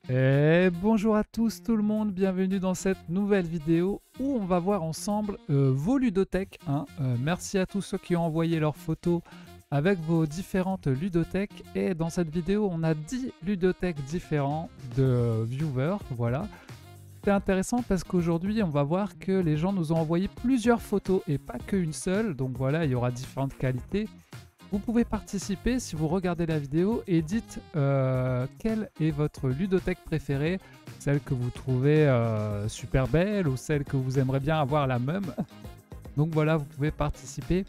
Et bonjour à tous tout le monde, bienvenue dans cette nouvelle vidéo où on va voir ensemble vos ludothèques, hein. Merci à tous ceux qui ont envoyé leurs photos avec vos différentes ludothèques. Et dans cette vidéo, on a 10 ludothèques différents de viewers, voilà. C'est intéressant parce qu'aujourd'hui, on va voir que les gens nous ont envoyé plusieurs photos et pas qu'une seule. Donc voilà, il y aura différentes qualités. Vous pouvez participer si vous regardez la vidéo et dites quelle est votre ludothèque préférée, celle que vous trouvez super belle ou celle que vous aimeriez bien avoir la même. Donc voilà, vous pouvez participer.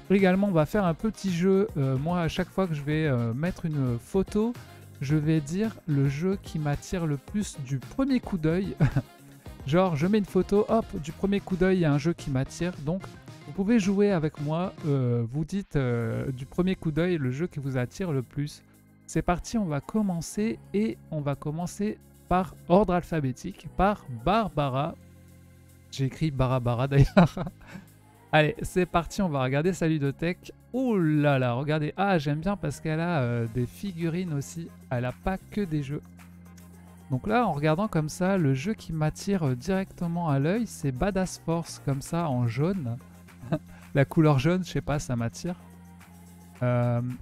Également, on va faire un petit jeu. Moi, à chaque fois que je vais mettre une photo, je vais dire le jeu qui m'attire le plus du premier coup d'œil. Genre, je mets une photo, hop, du premier coup d'œil, il y a un jeu qui m'attire. Donc, vous pouvez jouer avec moi. Vous dites du premier coup d'œil le jeu qui vous attire le plus. C'est parti, on va commencer. Et on va commencer par ordre alphabétique, par Barbara. J'ai écrit Barabara d'ailleurs. Allez, c'est parti, on va regarder sa ludothèque. Oh là là, regardez. Ah, j'aime bien parce qu'elle a des figurines aussi. Elle n'a pas que des jeux. Donc là, en regardant comme ça, le jeu qui m'attire directement à l'œil, c'est Badass Force, comme ça, en jaune. La couleur jaune, je sais pas, ça m'attire.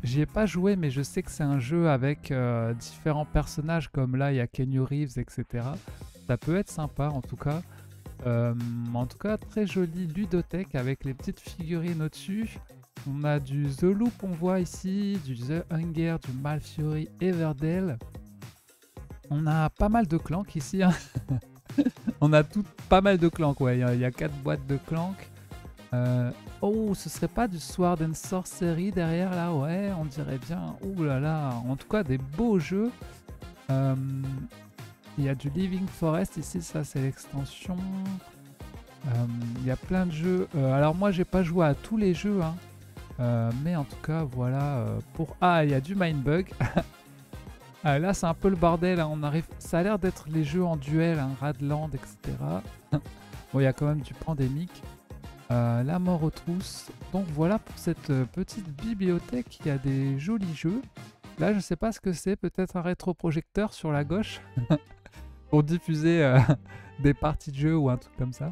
J'y ai pas joué, mais je sais que c'est un jeu avec différents personnages, comme là, il y a Keanu Reeves, etc. Ça peut être sympa, en tout cas. En tout cas, très jolie ludothèque avec les petites figurines au-dessus. On a du The Loop, on voit ici, du The Hunger, du Malfury, Everdell. On a pas mal de clanks ici, hein. On a pas mal de clanks, ouais. Il y a 4 boîtes de clanks. Oh, ce serait pas du Sword and Sorcery derrière là? Ouais, on dirait bien. Ouh là là, en tout cas des beaux jeux. Il y a du Living Forest ici, ça c'est l'extension. Il y a plein de jeux. Alors moi j'ai pas joué à tous les jeux, hein. Mais en tout cas voilà. Ah, il y a du Mindbug. Là c'est un peu le bordel, hein. Ça a l'air d'être les jeux en duel, hein, Radland, etc. Bon, il y a quand même du Pandémique. La mort aux trousses. Donc voilà pour cette petite bibliothèque, il y a des jolis jeux. Là je sais pas ce que c'est, peut-être un rétroprojecteur sur la gauche pour diffuser des parties de jeux ou un truc comme ça.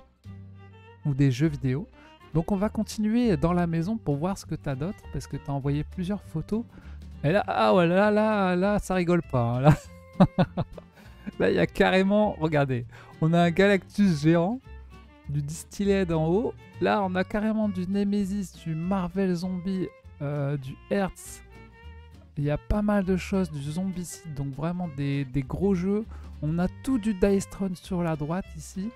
Ou des jeux vidéo. Donc on va continuer dans la maison pour voir ce que tu as d'autre, parce que tu as envoyé plusieurs photos. Et là, ah ouais, là, ça rigole pas, hein, là. Là, il y a carrément, regardez, on a un Galactus géant, du Distilled en haut. Là, on a carrément du Nemesis, du Marvel Zombie, du Hertz. Il y a pas mal de choses, du Zombicide, donc vraiment des gros jeux. On a tout du Dice Throne sur la droite ici.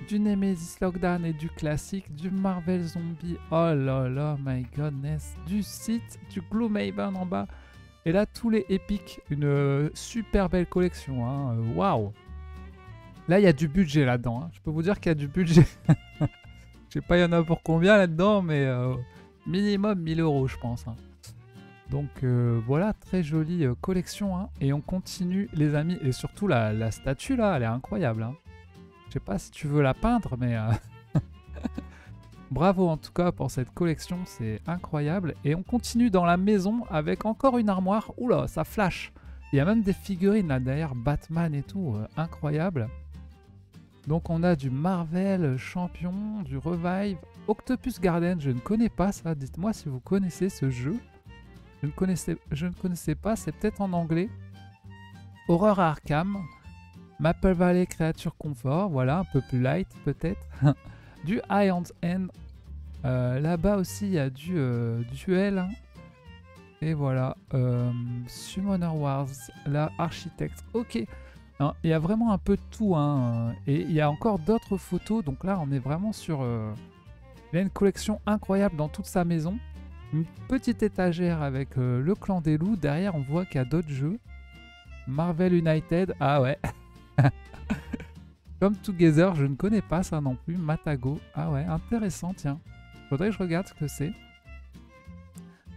Du Nemesis Lockdown et du classique, du Marvel Zombie, oh là là, my godness, du Sith, du Gloomhaven en bas, et là tous les épiques, une super belle collection, hein, waouh. Là il y a du budget là-dedans, hein. Je peux vous dire qu'il y a du budget. Je sais pas il y en a pour combien là-dedans, mais minimum 1000 € je pense, hein. Donc voilà, très jolie collection, hein. Et on continue les amis, et surtout la statue là, elle est incroyable, hein. Je sais pas si tu veux la peindre, mais bravo en tout cas pour cette collection, c'est incroyable. Et on continue dans la maison avec encore une armoire. Oula, ça flash. Il y a même des figurines là derrière, Batman et tout, incroyable. Donc on a du Marvel Champion, du Revive, Octopus Garden, je ne connais pas ça. Dites-moi si vous connaissez ce jeu. Je ne connaissais pas, c'est peut-être en anglais. Horror Arkham. Maple Valley Creature Comfort, voilà, un peu plus light peut-être. Du Iron's End. Là-bas aussi, il y a du duel, hein. Et voilà. Summoner Wars, la Architect. Ok. Alors, il y a vraiment un peu de tout, hein. Et il y a encore d'autres photos. Donc là, on est vraiment sur... Il y a une collection incroyable dans toute sa maison. Une petite étagère avec le clan des loups. Derrière, on voit qu'il y a d'autres jeux. Marvel United. Ah ouais. Come Together, je ne connais pas ça non plus. Matago, ah ouais, intéressant, tiens. Faudrait que je regarde ce que c'est.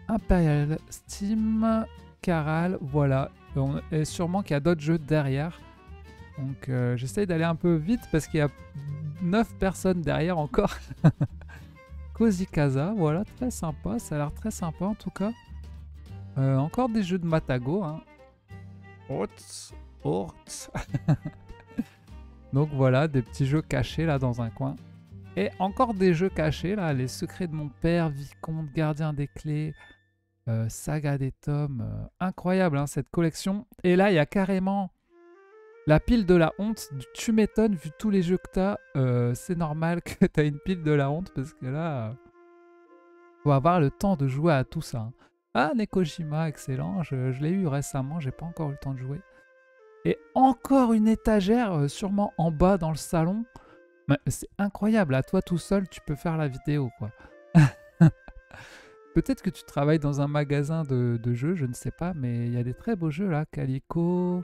Imperial Steam, Caral, voilà. Et sûrement qu'il y a d'autres jeux derrière. Donc j'essaye d'aller un peu vite parce qu'il y a 9 personnes derrière encore. Cozy Casa, voilà, très sympa. Ça a l'air très sympa en tout cas. Encore des jeux de Matago, hein. Hort. Donc voilà, des petits jeux cachés là dans un coin. Et encore des jeux cachés là, les secrets de mon père, Vicomte, Gardien des clés, Saga des tomes. Incroyable hein, cette collection. Et là, il y a carrément la pile de la honte. Tu m'étonnes, vu tous les jeux que t'as, c'est normal que t'as une pile de la honte parce que là, faut avoir le temps de jouer à tout ça. Hein. Ah, Nekojima, excellent. Je l'ai eu récemment, j'ai pas encore eu le temps de jouer. Et encore une étagère, sûrement en bas dans le salon. C'est incroyable, à toi tout seul, tu peux faire la vidéo, quoi. Peut-être que tu travailles dans un magasin de jeux, je ne sais pas, mais il y a des très beaux jeux, là. Calico.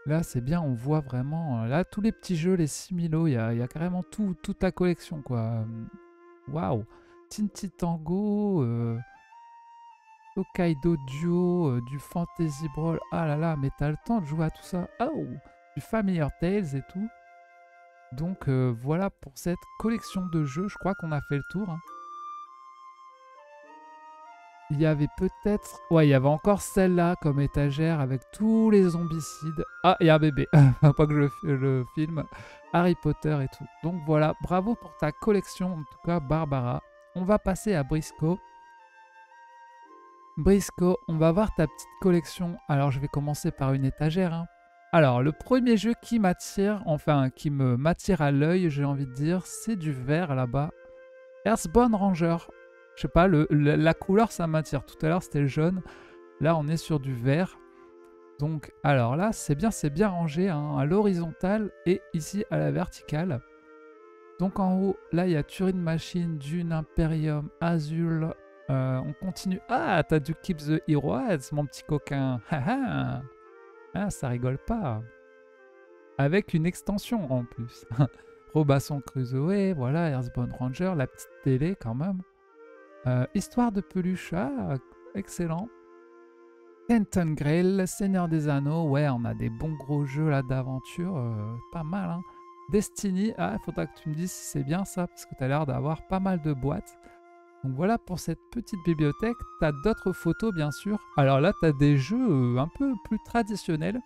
Là, c'est bien, on voit vraiment... Là, tous les petits jeux, les Similo, il y a carrément toute ta collection, quoi. Waouh. Tinti Tango... Hokkaido Duo, du Fantasy Brawl. Ah là là, mais t'as le temps de jouer à tout ça. Oh, du Familiar Tales et tout. Donc voilà pour cette collection de jeux. Je crois qu'on a fait le tour. Hein. Il y avait peut-être... Ouais, il y avait encore celle-là comme étagère avec tous les zombicides. Ah, il y a un bébé. Pas que je le filme. Harry Potter et tout. Donc voilà, bravo pour ta collection. En tout cas, Barbara. On va passer à Briscoe. Briscoe, on va voir ta petite collection. Alors, je vais commencer par une étagère. Hein. Alors, le premier jeu qui m'attire, enfin, qui m'attire à l'œil, j'ai envie de dire, c'est du vert là-bas. Earthbound Ranger. Je sais pas, la couleur, ça m'attire. Tout à l'heure, c'était le jaune. Là, on est sur du vert. Donc, alors là, c'est bien rangé hein, à l'horizontale et ici à la verticale. Donc, en haut, là, il y a Turing Machine, Dune, Imperium, Azul... on continue. Ah, t'as du Keep the Heroes, mon petit coquin. Ah, ça rigole pas. Avec une extension en plus. Robinson Crusoe, voilà, Earthbound Ranger, la petite télé quand même. Histoire de peluche, ah, excellent. Kenton Grail, Seigneur des Anneaux, ouais, on a des bons gros jeux là d'aventure, pas mal. Hein. Destiny, ah, il faudra que tu me dises si c'est bien ça, parce que tu as l'air d'avoir pas mal de boîtes. Donc voilà pour cette petite bibliothèque. Tu as d'autres photos bien sûr. Alors là, tu as des jeux un peu plus traditionnels.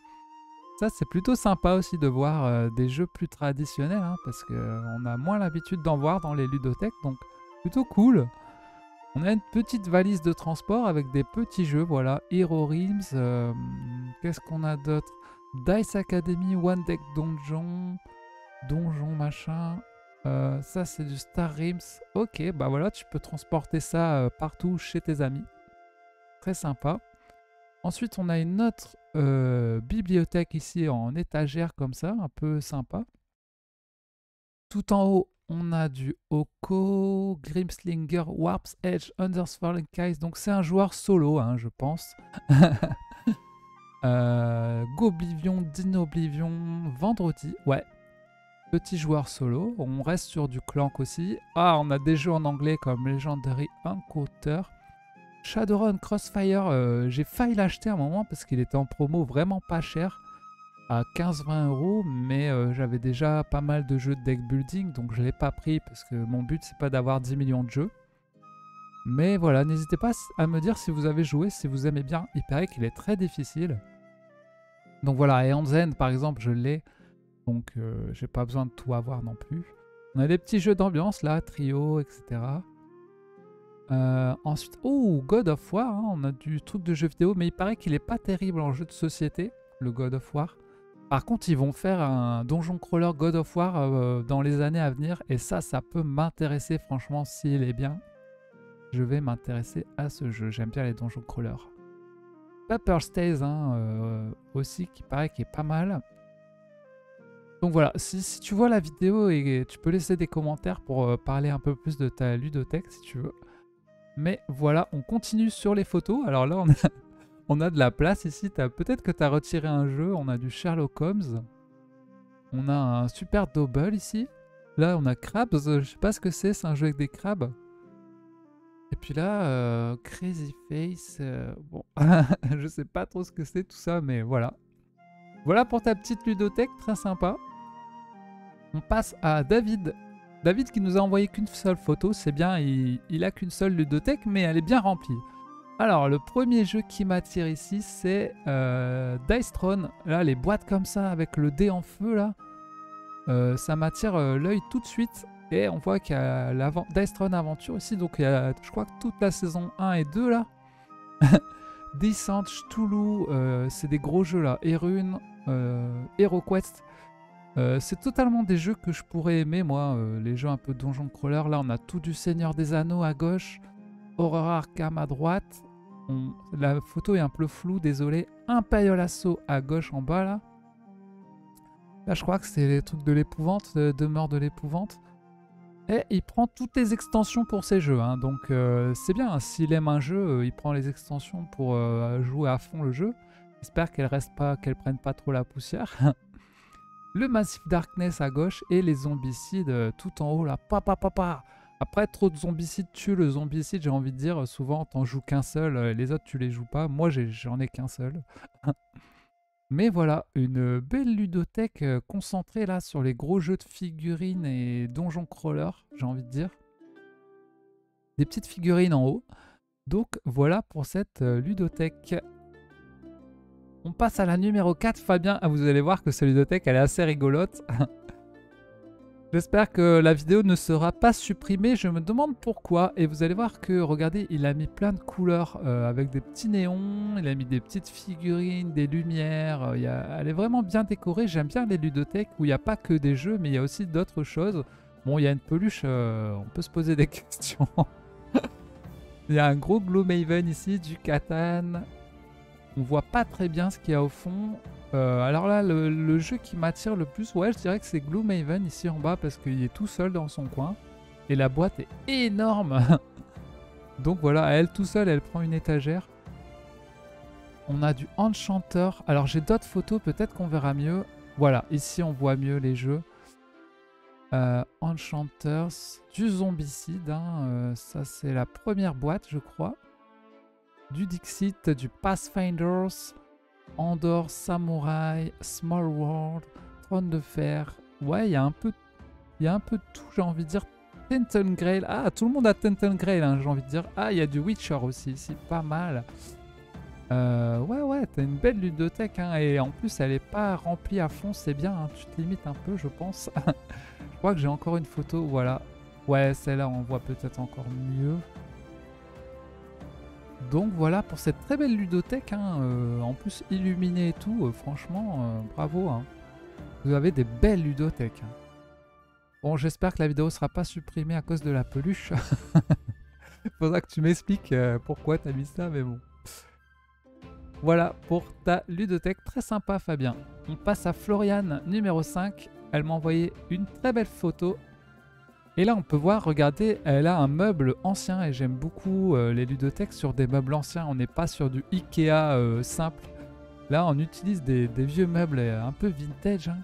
Ça, c'est plutôt sympa aussi de voir des jeux plus traditionnels, hein, parce qu'on a moins l'habitude d'en voir dans les ludothèques. Donc plutôt cool. On a une petite valise de transport avec des petits jeux. Voilà, Hero Realms. Qu'est-ce qu'on a d'autre? Dice Academy, One Deck Donjon. Donjon machin. Ça c'est du Star Realms. Ok, bah voilà, tu peux transporter ça partout chez tes amis. Très sympa. Ensuite, on a une autre bibliothèque ici en étagère comme ça, un peu sympa. Tout en haut, on a du Oko, Grimslinger, Warp's Edge, Under's Fallen Skies. Donc c'est un joueur solo, hein, je pense. Goblivion, Dinoblivion, Vendredi, ouais. Petit joueur solo, on reste sur du Clank aussi. Ah, on a des jeux en anglais comme Legendary Encounter. Shadowrun Crossfire, j'ai failli l'acheter à un moment parce qu'il était en promo vraiment pas cher, à 15-20 €, mais j'avais déjà pas mal de jeux de deck building, donc je ne l'ai pas pris parce que mon but c'est pas d'avoir 10 millions de jeux. Mais voilà, n'hésitez pas à me dire si vous avez joué, si vous aimez bien. Il paraît qu'il est très difficile. Donc voilà, et Hansen par exemple, je l'ai. Donc j'ai pas besoin de tout avoir non plus. On a des petits jeux d'ambiance là, trio, etc. Ensuite, oh, God of War, hein, on a du truc de jeu vidéo, mais il paraît qu'il est pas terrible en jeu de société, le God of War. Par contre, ils vont faire un donjon crawler God of War dans les années à venir, et ça peut m'intéresser, franchement, s'il est bien. Je vais m'intéresser à ce jeu, j'aime bien les donjon crawlers. Papers, Tales, hein, aussi, qui paraît qu'il est pas mal. Donc voilà, si tu vois la vidéo, et tu peux laisser des commentaires pour parler un peu plus de ta ludothèque si tu veux. Mais voilà, on continue sur les photos. Alors là, on a de la place ici. Peut-être que tu as retiré un jeu. On a du Sherlock Holmes. On a un super double ici. Là, on a Crabs. Je sais pas ce que c'est un jeu avec des crabes. Et puis là, Crazy Face. Bon, je sais pas trop ce que c'est tout ça, mais voilà. Voilà pour ta petite ludothèque, très sympa. On passe à David. David qui nous a envoyé qu'une seule photo, c'est bien, il a qu'une seule ludothèque, mais elle est bien remplie. Alors, le premier jeu qui m'attire ici, c'est Dice Throne. Là, les boîtes comme ça, avec le dé en feu, là, ça m'attire l'œil tout de suite. Et on voit qu'il y a Dice Throne Aventure ici. Donc, il y a, je crois que toute la saison 1 et 2, là. Descent, Cthulhu, c'est des gros jeux, là. Erune, HeroQuest. C'est totalement des jeux que je pourrais aimer, moi. Les jeux un peu donjon crawler. Là, on a tout du Seigneur des Anneaux à gauche. Horror Arkham à droite. La photo est un peu floue, désolé. Imperial Assault à gauche en bas là. Là je crois que c'est les trucs de l'épouvante, demeure de l'épouvante. Et il prend toutes les extensions pour ses jeux. Hein. Donc c'est bien, hein. S'il aime un jeu, il prend les extensions pour jouer à fond le jeu. J'espère qu'elles prennent pas trop la poussière. Le Massive Darkness à gauche et les zombicides tout en haut là. Papa. Après, trop de zombicides tuent le zombicide, j'ai envie de dire. Souvent, t'en joues qu'un seul, les autres, tu les joues pas. Moi, j'en ai qu'un seul. Mais voilà, une belle ludothèque concentrée là sur les gros jeux de figurines et donjon crawler, j'ai envie de dire. Des petites figurines en haut. Donc, voilà pour cette ludothèque. On passe à la numéro 4, Fabien. Ah, vous allez voir que cette ludothèque, elle est assez rigolote. J'espère que la vidéo ne sera pas supprimée, je me demande pourquoi. Et vous allez voir que, regardez, il a mis plein de couleurs avec des petits néons, il a mis des petites figurines, des lumières. Elle est vraiment bien décorée. J'aime bien les ludothèques où il n'y a pas que des jeux, mais il y a aussi d'autres choses. Bon, il y a une peluche, on peut se poser des questions. Il y a un gros Gloomhaven ici, du Catan. On voit pas très bien ce qu'il y a au fond. Alors là, le jeu qui m'attire le plus, ouais, je dirais que c'est Gloomhaven ici en bas parce qu'il est tout seul dans son coin. Et la boîte est énorme. Donc voilà, elle tout seule, elle prend une étagère. On a du Enchanter. Alors j'ai d'autres photos, peut-être qu'on verra mieux. Voilà, ici on voit mieux les jeux. Enchanters, du Zombicide. Hein, ça c'est la première boîte, je crois. Du Dixit, du Pathfinders. Andor, Samurai, Small World, Trône de Fer. Ouais, il y a un peu de tout, j'ai envie de dire. Tenton Grail. Ah, tout le monde a Tenton Grail, hein, j'ai envie de dire. Ah, il y a du Witcher aussi, ici, pas mal. Ouais, t'as une belle ludothèque, hein, et en plus, elle est pas remplie à fond, c'est bien, hein, tu te limites un peu, je pense. Je crois que j'ai encore une photo, voilà. Ouais, celle-là, on voit peut-être encore mieux. Donc voilà pour cette très belle ludothèque, hein, en plus illuminée et tout, franchement, bravo. Hein. Vous avez des belles ludothèques. Hein. Bon, j'espère que la vidéo sera pas supprimée à cause de la peluche. Faudra que tu m'expliques pourquoi t'as mis ça, mais bon. Voilà pour ta ludothèque, très sympa Fabien. On passe à Floriane, numéro 5. Elle m'a envoyé une très belle photo. Et là, on peut voir, regardez, elle a un meuble ancien et j'aime beaucoup les ludothèques sur des meubles anciens. On n'est pas sur du Ikea simple. Là, on utilise des vieux meubles un peu vintage. Hein.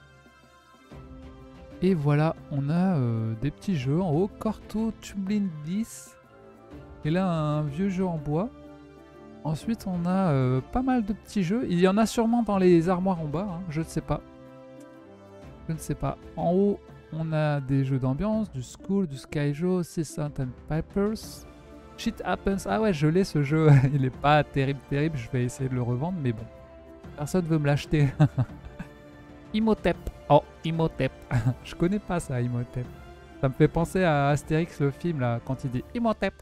Et voilà, on a des petits jeux en haut. Corto Tumblin 10. Et là, un vieux jeu en bois. Ensuite, on a pas mal de petits jeux. Il y en a sûrement dans les armoires en bas. Hein, je ne sais pas. Je ne sais pas. En haut, on a des jeux d'ambiance, du School, du Skyjo, Seasons and Pipers. Shit Happens. Ah ouais, je l'ai ce jeu. Il est pas terrible. Je vais essayer de le revendre, mais bon. Personne veut me l'acheter. Imhotep. Oh, Imhotep. Je connais pas ça, Imhotep. Ça me fait penser à Astérix, le film, là, quand il dit Imhotep.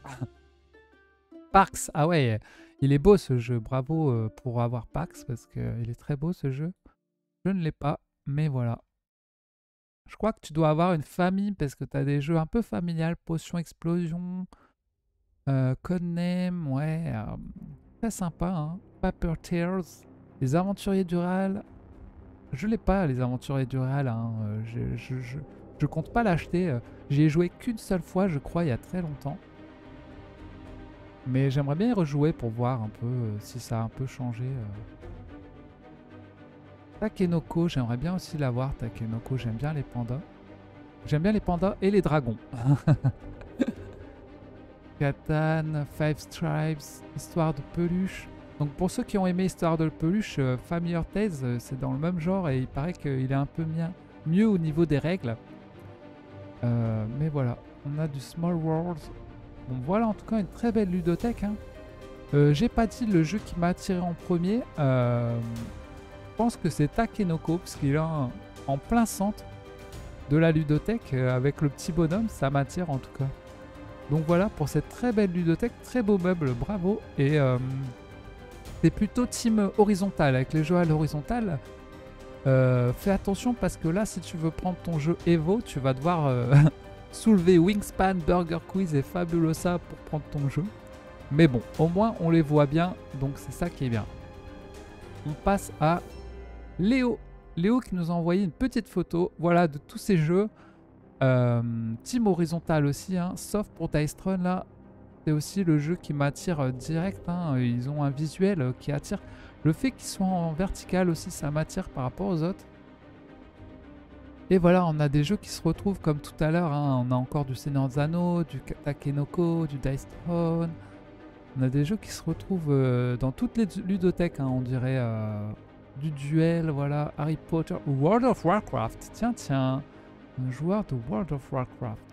Parks. Ah ouais, il est beau ce jeu. Bravo pour avoir Parks, parce qu'il est très beau ce jeu. Je ne l'ai pas, mais voilà. Je crois que tu dois avoir une famille parce que tu as des jeux un peu familiales. Potion Explosion, Codename, ouais. Très sympa, hein. Paper Tears, Les Aventuriers du Raal. Je l'ai pas, Les Aventuriers du Raal. Hein. Je compte pas l'acheter. J'y ai joué qu'une seule fois, je crois, il y a très longtemps. Mais j'aimerais bien y rejouer pour voir un peu si ça a un peu changé. Takenoko, j'aimerais bien aussi l'avoir, Takenoko, j'aime bien les pandas. J'aime bien les pandas et les dragons. Catan, Five Stripes, Histoire de peluche. Donc pour ceux qui ont aimé Histoire de peluche, Familiar Tales, c'est dans le même genre et il paraît qu'il est un peu mieux au niveau des règles. Mais voilà, on a du Small World. Bon voilà en tout cas une très belle ludothèque. Hein. J'ai pas dit le jeu qui m'a attiré en premier. Je pense que c'est Takenoko, parce qu'il est en plein centre de la ludothèque avec le petit bonhomme. Ça m'attire en tout cas. Donc voilà pour cette très belle ludothèque, très beau meuble, bravo. Et c'est plutôt team horizontal, avec les jeux à l'horizontale. Fais attention parce que là, si tu veux prendre ton jeu Evo, tu vas devoir soulever Wingspan, Burger Quiz et Fabulosa pour prendre ton jeu. Mais bon, au moins on les voit bien, donc c'est ça qui est bien. On passe à Léo. Léo qui nous a envoyé une petite photo, voilà, de tous ces jeux. Team horizontal aussi, hein, sauf pour Dice Throne là. C'est aussi le jeu qui m'attire direct, hein. Ils ont un visuel qui attire. Le fait qu'ils soient en vertical aussi, ça m'attire par rapport aux autres. Et voilà, on a des jeux qui se retrouvent comme tout à l'heure, hein. On a encore du Seigneur des Anneaux, du Takenoko, du Dice Throne. On a des jeux qui se retrouvent dans toutes les ludothèques, hein, on dirait. Du duel, voilà, Harry Potter, World of Warcraft. Tiens, tiens, un joueur de World of Warcraft.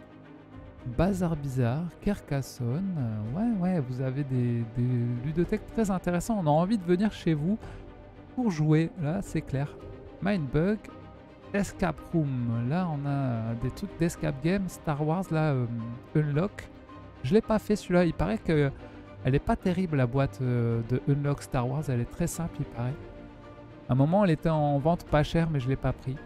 Bazar Bizarre, Carcassonne. Ouais, vous avez des ludothèques très intéressantes. On a envie de venir chez vous pour jouer, là, c'est clair. Mindbug, Escape Room. Là, on a des trucs d'escape game. Star Wars, là, Unlock. Je l'ai pas fait celui-là. Il paraît que elle est pas terrible, la boîte de Unlock Star Wars. Elle est très simple, il paraît. À un moment, elle était en vente pas chère, mais je l'ai pas pris.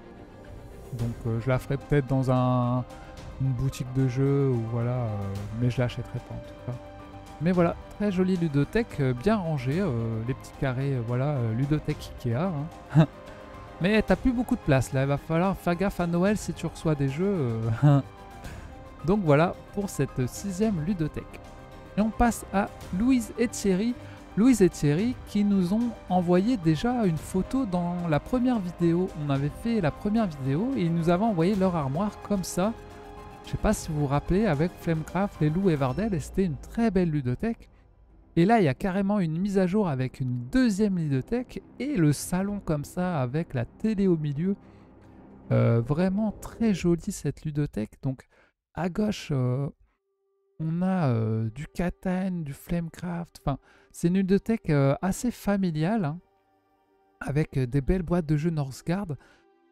Donc, je la ferai peut-être dans une boutique de jeux, ou voilà, mais je l'achèterai pas en tout cas. Mais voilà, très jolie ludothèque, bien rangée, les petits carrés, voilà, ludothèque Ikea. Hein. Mais t'as plus beaucoup de place là, il va falloir faire gaffe à Noël si tu reçois des jeux. Donc voilà pour cette 6e ludothèque. Et on passe à Louise et Thierry. Louise et Thierry qui nous ont envoyé déjà une photo dans la première vidéo. On avait fait la première vidéo et ils nous avaient envoyé leur armoire comme ça. Je sais pas si vous vous rappelez, avec Flamecraft, les loups et Vardel, et c'était une très belle ludothèque. Et là, il y a carrément une mise à jour avec une 2e ludothèque et le salon comme ça avec la télé au milieu. Vraiment très jolie cette ludothèque. Donc à gauche, on a du Catan, du Flamecraft. Enfin, c'est une ludothèque assez familiale, hein, avec des belles boîtes de jeux Northgard.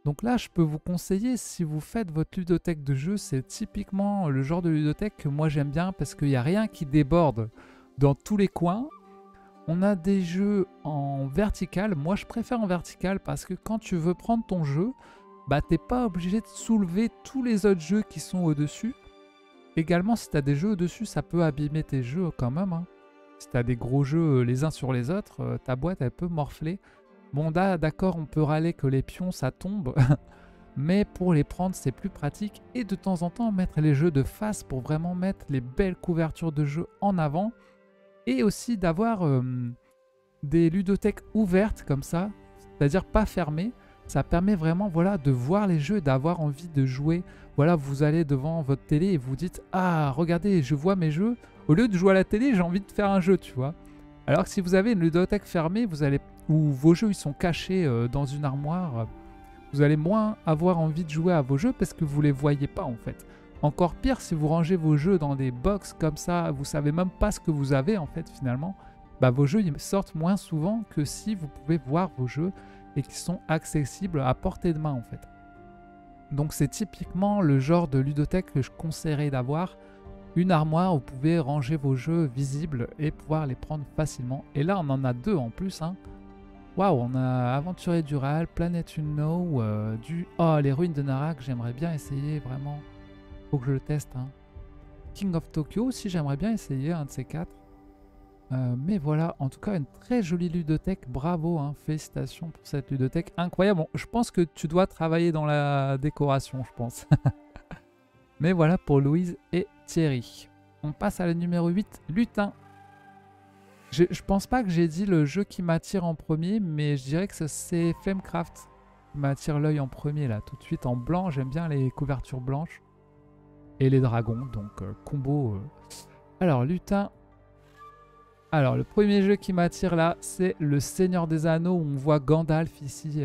Donc là, je peux vous conseiller, si vous faites votre ludothèque de jeux, c'est typiquement le genre de ludothèque que moi j'aime bien parce qu'il n'y a rien qui déborde dans tous les coins. On a des jeux en vertical. Moi, je préfère en vertical parce que quand tu veux prendre ton jeu, bah t'es pas obligé de soulever tous les autres jeux qui sont au-dessus. Également, si tu as des jeux au-dessus, ça peut abîmer tes jeux quand même, hein. Si tu as des gros jeux les uns sur les autres, ta boîte, elle peut morfler. Bon, là, d'accord, on peut râler que les pions, ça tombe. Mais pour les prendre, c'est plus pratique. Et de temps en temps, mettre les jeux de face pour vraiment mettre les belles couvertures de jeux en avant. Et aussi d'avoir des ludothèques ouvertes comme ça, c'est-à-dire pas fermées. Ça permet vraiment, voilà, de voir les jeux et d'avoir envie de jouer. Voilà, vous allez devant votre télé et vous dites « Ah, regardez, je vois mes jeux. Au lieu de jouer à la télé, j'ai envie de faire un jeu, tu vois. » Alors que si vous avez une ludothèque fermée, vous allez, où vos jeux ils sont cachés dans une armoire, vous allez moins avoir envie de jouer à vos jeux parce que vous les voyez pas en fait. Encore pire, si vous rangez vos jeux dans des box comme ça, vous savez même pas ce que vous avez en fait finalement, bah, vos jeux ils sortent moins souvent que si vous pouvez voir vos jeux et qui sont accessibles à portée de main en fait. Donc c'est typiquement le genre de ludothèque que je conseillerais d'avoir. Une armoire où vous pouvez ranger vos jeux visibles et pouvoir les prendre facilement. Et là on en a 2 en plus, hein. Waouh, on a Aventurier du Raal, Planet Unknown, Oh, les ruines de Narak, j'aimerais bien essayer vraiment. Faut que je le teste, hein. King of Tokyo aussi, j'aimerais bien essayer un de ces 4. Mais voilà, en tout cas, une très jolie ludothèque. Bravo, hein, félicitations pour cette ludothèque incroyable. Bon, je pense que tu dois travailler dans la décoration, je pense. Mais voilà pour Louise et Thierry. On passe à la numéro 8, Lutin. Je pense pas que j'ai dit le jeu qui m'attire en premier, mais je dirais que c'est Flamecraft qui m'attire l'œil en premier, là, tout de suite en blanc. J'aime bien les couvertures blanches. Et les dragons, donc combo. Alors, Lutin. Alors, le premier jeu qui m'attire là, c'est le Seigneur des Anneaux, où on voit Gandalf ici,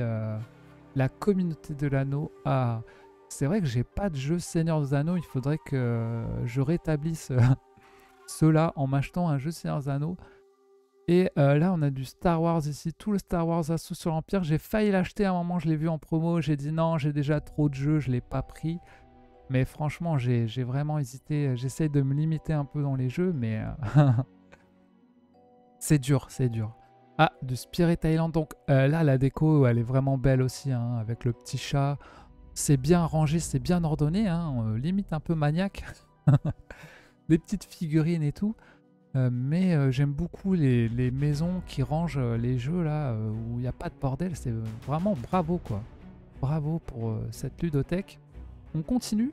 la communauté de l'anneau. Ah, c'est vrai que j'ai pas de jeu Seigneur des Anneaux, il faudrait que je rétablisse cela en m'achetant un jeu Seigneur des Anneaux. Et là, on a du Star Wars ici, tout le Star Wars Assaut sur l'Empire. J'ai failli l'acheter à un moment, je l'ai vu en promo. J'ai dit non, j'ai déjà trop de jeux, je ne l'ai pas pris. Mais franchement, j'ai vraiment hésité. J'essaye de me limiter un peu dans les jeux, mais c'est dur, c'est dur. Ah, du Spirit Island. Donc là, la déco, elle est vraiment belle aussi, hein, avec le petit chat. C'est bien rangé, c'est bien ordonné, hein, limite un peu maniaque. Des petites figurines et tout. Mais j'aime beaucoup les maisons qui rangent les jeux là, où il n'y a pas de bordel. C'est vraiment bravo quoi. Bravo pour cette ludothèque. On continue.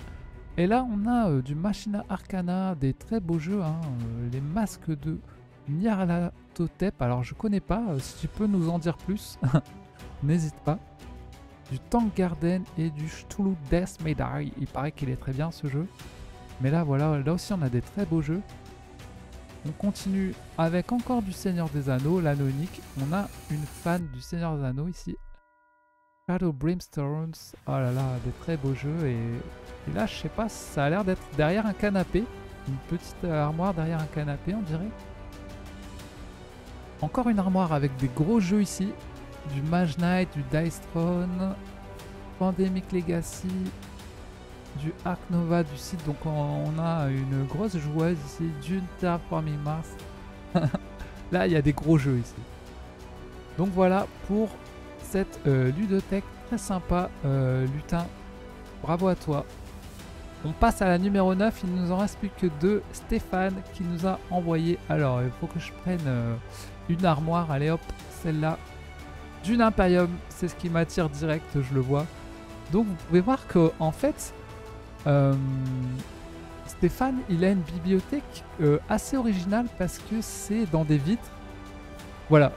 Et là, on a du Machina Arcana, des très beaux jeux, hein, les masques de Nyarlathotep. Alors, je connais pas, si tu peux nous en dire plus, n'hésite pas. Du Tank Garden et du Cthulhu Death Medai. Il paraît qu'il est très bien ce jeu. Mais là, voilà, là aussi, on a des très beaux jeux. On continue avec encore du Seigneur des Anneaux, l'anneau unique. On a une fan du Seigneur des Anneaux ici. Shadow Brimstones. Oh là là, des très beaux jeux. Et là, je sais pas, ça a l'air d'être derrière un canapé. Une petite armoire derrière un canapé, on dirait. Encore une armoire avec des gros jeux ici. Du Mage Knight, du Dice Throne, Pandemic Legacy, du Ark Nova du site. Donc on a une grosse joueuse ici, Dune Terraforming Mars. Là, il y a des gros jeux ici. Donc voilà pour cette ludothèque très sympa, Lutin. Bravo à toi. On passe à la numéro 9, il ne nous en reste plus que 2. Stéphane qui nous a envoyé. Alors, il faut que je prenne une armoire. Allez hop, celle-là. Dune Imperium, c'est ce qui m'attire direct, je le vois. Donc vous pouvez voir que en fait, Stéphane, il a une bibliothèque assez originale parce que c'est dans des vitres. Voilà,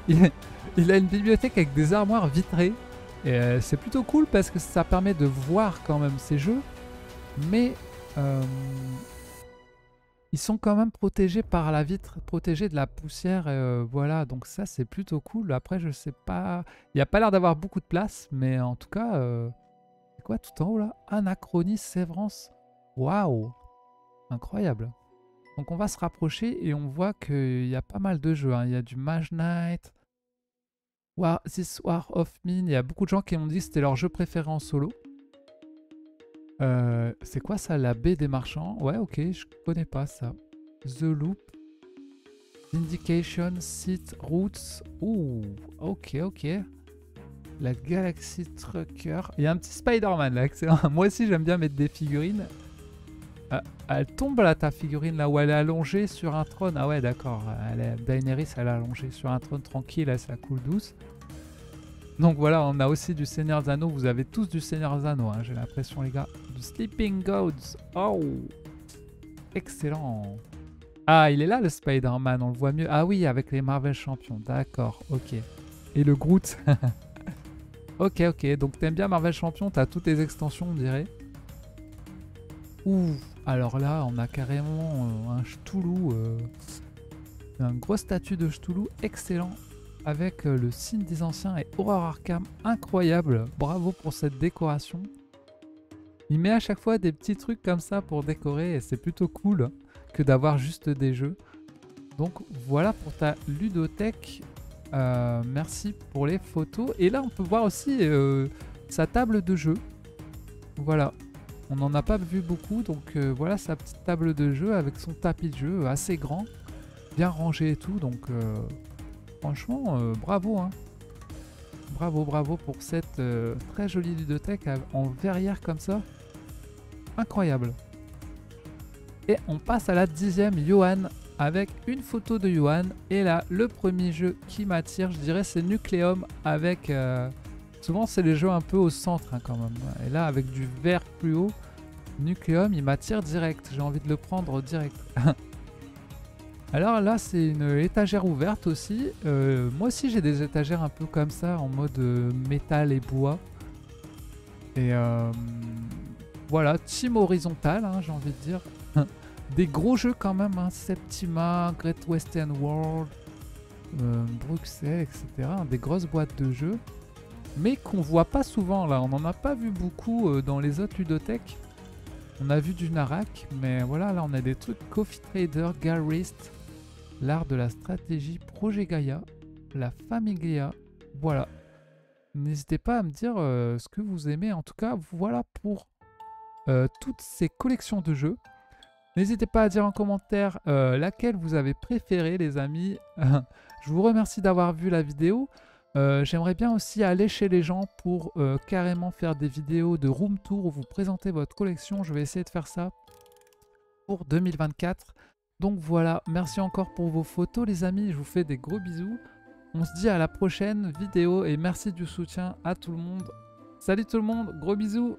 il a une bibliothèque avec des armoires vitrées. Et c'est plutôt cool parce que ça permet de voir quand même ces jeux. Mais ils sont quand même protégés par la vitre, protégés de la poussière. Voilà, donc ça c'est plutôt cool. Après, je sais pas, il n'y a pas l'air d'avoir beaucoup de place. Mais en tout cas, c'est quoi tout en haut là? Anachronie, Sévrance. Waouh! Incroyable. Donc on va se rapprocher et on voit qu'il y a pas mal de jeux, hein. Il y a du Mage Knight, This War of Mine. Il y a beaucoup de gens qui m'ont dit que c'était leur jeu préféré en solo. C'est quoi ça, la baie des marchands? Ouais, ok, je connais pas ça. The Loop, Indication, Seat, Roots. Ouh, ok, ok. La Galaxy Trucker. Il y a un petit Spider-Man là, excellent. Moi aussi j'aime bien mettre des figurines. Elle tombe là, ta figurine, là où elle est allongée sur un trône. Ah ouais, d'accord. Daenerys, elle est allongée sur un trône tranquille, là, ça coule douce. Donc voilà, on a aussi du Seigneur des Anneaux. Vous avez tous du Seigneur des Anneaux, hein, j'ai l'impression, les gars. Du Sleeping Gods. Oh, excellent. Ah, il est là, le Spider-Man, on le voit mieux. Ah oui, avec les Marvel Champions. D'accord, ok. Et le Groot. Ok, ok. Donc t'aimes bien Marvel Champions, t'as toutes les extensions, on dirait. Ouh, alors là, on a carrément un Cthulhu, une grosse statue de Cthulhu, excellent, avec le signe des anciens et Horror Arkham, incroyable. Bravo pour cette décoration. Il met à chaque fois des petits trucs comme ça pour décorer et c'est plutôt cool que d'avoir juste des jeux. Donc voilà pour ta ludothèque. Merci pour les photos. Et là, on peut voir aussi sa table de jeu. Voilà. On n'en a pas vu beaucoup, donc voilà sa petite table de jeu avec son tapis de jeu assez grand, bien rangé et tout, donc franchement, bravo, hein. Bravo, bravo pour cette très jolie ludothèque en verrière comme ça. Incroyable. Et on passe à la 10e, Johan, avec une photo de Johan. Et là, le premier jeu qui m'attire, je dirais, c'est Nucleum avec... souvent, c'est les jeux un peu au centre, hein, quand même. Et là, avec du vert plus haut, Nucleum, il m'attire direct. J'ai envie de le prendre direct. Alors là, c'est une étagère ouverte aussi. Moi aussi, j'ai des étagères un peu comme ça, en mode métal et bois. Et voilà, team horizontal, hein, j'ai envie de dire. Des gros jeux quand même, hein. Septima, Great Western World, Bruxelles, etc. Des grosses boîtes de jeux. Mais qu'on voit pas souvent là. On n'en a pas vu beaucoup dans les autres ludothèques. On a vu du Narak, mais voilà, là on a des trucs Coffee Trader, Garist, l'art de la stratégie Projet Gaïa, la famille Gaïa. Voilà. N'hésitez pas à me dire ce que vous aimez. En tout cas, voilà pour toutes ces collections de jeux. N'hésitez pas à dire en commentaire laquelle vous avez préférée, les amis. Je vous remercie d'avoir vu la vidéo. J'aimerais bien aussi aller chez les gens pour carrément faire des vidéos de room tour où vous présentez votre collection. Je vais essayer de faire ça pour 2024. Donc voilà, merci encore pour vos photos les amis. Je vous fais des gros bisous. On se dit à la prochaine vidéo et merci du soutien à tout le monde. Salut tout le monde, gros bisous.